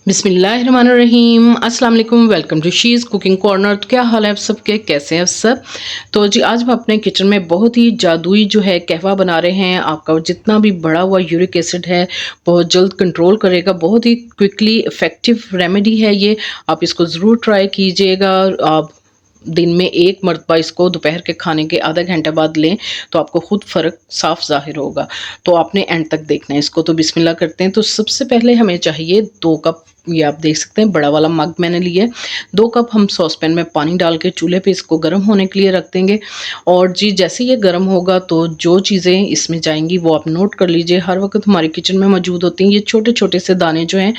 बिस्मिल्लाहिर्रहमानिर्रहीम अस्सलाम वालेकुम। Welcome to She's Cooking Corner. तो क्या हाल है आप सबके, कैसे हैं आप सब। तो जी आज हम अपने किचन में बहुत ही जादुई जो है कहवा बना रहे हैं। आपका जितना भी बढ़ा हुआ यूरिक एसिड है बहुत जल्द कंट्रोल करेगा। बहुत ही क्विकली इफ़ेक्टिव रेमेडी है ये। आप इसको ज़रूर ट्राई कीजिएगा। आप दिन में एक मरतबा इसको दोपहर के खाने के आधा घंटे बाद लें तो आपको खुद फ़र्क साफ ज़ाहिर होगा। तो आपने एंड तक देखना है इसको। तो बिस्मिल्लाह करते हैं। तो सबसे पहले हमें चाहिए 2 कप, ये आप देख सकते हैं बड़ा वाला मग मैंने लिया है। 2 कप हम सॉस पैन में पानी डाल के चूल्हे पे इसको गर्म होने के लिए रख देंगे। और जी जैसे ये गर्म होगा तो जो चीज़ें इसमें जाएंगी वो आप नोट कर लीजिए। हर वक्त हमारे किचन में मौजूद होती हैं ये छोटे छोटे से दाने जो हैं,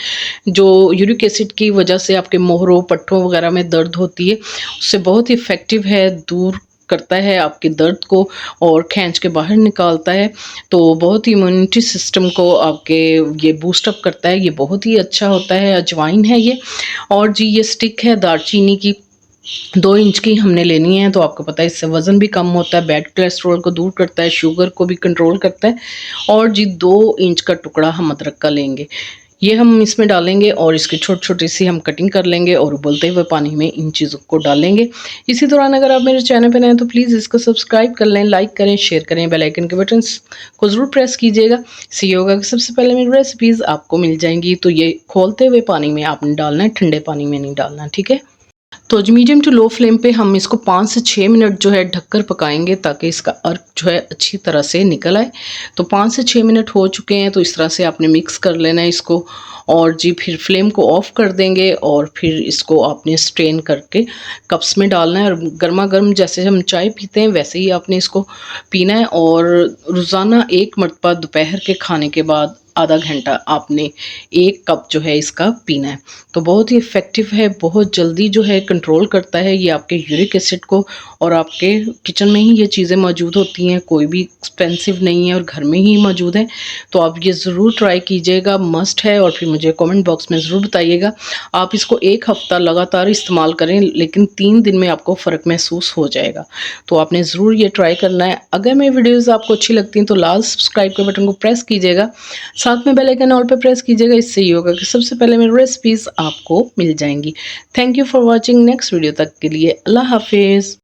जो यूरिक एसिड की वजह से आपके मोहरों पट्टों वगैरह में दर्द होती है, उससे बहुत ही इफ़ेक्टिव है। दूर करता है आपके दर्द को और खींच के बाहर निकालता है। तो बहुत ही इम्यूनिटी सिस्टम को आपके ये बूस्ट अप करता है। ये बहुत ही अच्छा होता है। अजवाइन है ये। और जी ये स्टिक है दालचीनी की, 2 इंच की हमने लेनी है। तो आपको पता है इससे वज़न भी कम होता है, बैड कोलेस्ट्रॉल को दूर करता है, शुगर को भी कंट्रोल करता है। और जी 2 इंच का टुकड़ा हम अदरक का लेंगे, ये हम इसमें डालेंगे और इसकी छोटी छोटी सी हम कटिंग कर लेंगे और उबलते हुए पानी में इन चीज़ों को डालेंगे। इसी दौरान अगर आप मेरे चैनल पर नए हैं तो प्लीज़ इसको सब्सक्राइब कर लें, लाइक करें, शेयर करें, बेल आइकन के बटन को ज़रूर प्रेस कीजिएगा। इससे ये होगा कि सबसे पहले मेरी रेसिपीज़ आपको मिल जाएंगी। तो ये खोलते हुए पानी में आपने डालना है, ठंडे पानी में नहीं डालना, ठीक है। तो जी मीडियम टू लो फ्लेम पे हम इसको 5 से 6 मिनट जो है ढककर पकाएंगे ताकि इसका अर्क जो है अच्छी तरह से निकल आए। तो 5 से 6 मिनट हो चुके हैं। तो इस तरह से आपने मिक्स कर लेना है इसको। और जी फिर फ्लेम को ऑफ कर देंगे और फिर इसको आपने स्ट्रेन करके कप्स में डालना है। और गर्मा गर्म जैसे हम चाय पीते हैं वैसे ही आपने इसको पीना है। और रोज़ाना एक मरतबा दोपहर के खाने के बाद आधा घंटा आपने 1 कप जो है इसका पीना है। तो बहुत ही इफ़ेक्टिव है, बहुत जल्दी जो है कंट्रोल करता है ये आपके यूरिक एसिड को। और आपके किचन में ही ये चीज़ें मौजूद होती हैं, कोई भी एक्सपेंसिव नहीं है और घर में ही मौजूद है। तो आप ये ज़रूर ट्राई कीजिएगा, मस्ट है। और फिर मुझे कमेंट बॉक्स में ज़रूर बताइएगा। आप इसको 1 हफ़्ता लगातार इस्तेमाल करें, लेकिन 3 दिन में आपको फ़र्क महसूस हो जाएगा। तो आपने ज़रूर ये ट्राई करना है। अगर मेरी वीडियोज़ आपको अच्छी लगती हैं तो लाल सब्सक्राइब के बटन को प्रेस कीजिएगा, साथ में बेल आइकन ऑल पे प्रेस कीजिएगा। इससे ये होगा कि सबसे पहले मेरी रेसिपीज़ आपको मिल जाएंगी। Thank you for watching. Next video तक के लिए अल्लाह हाफिज़।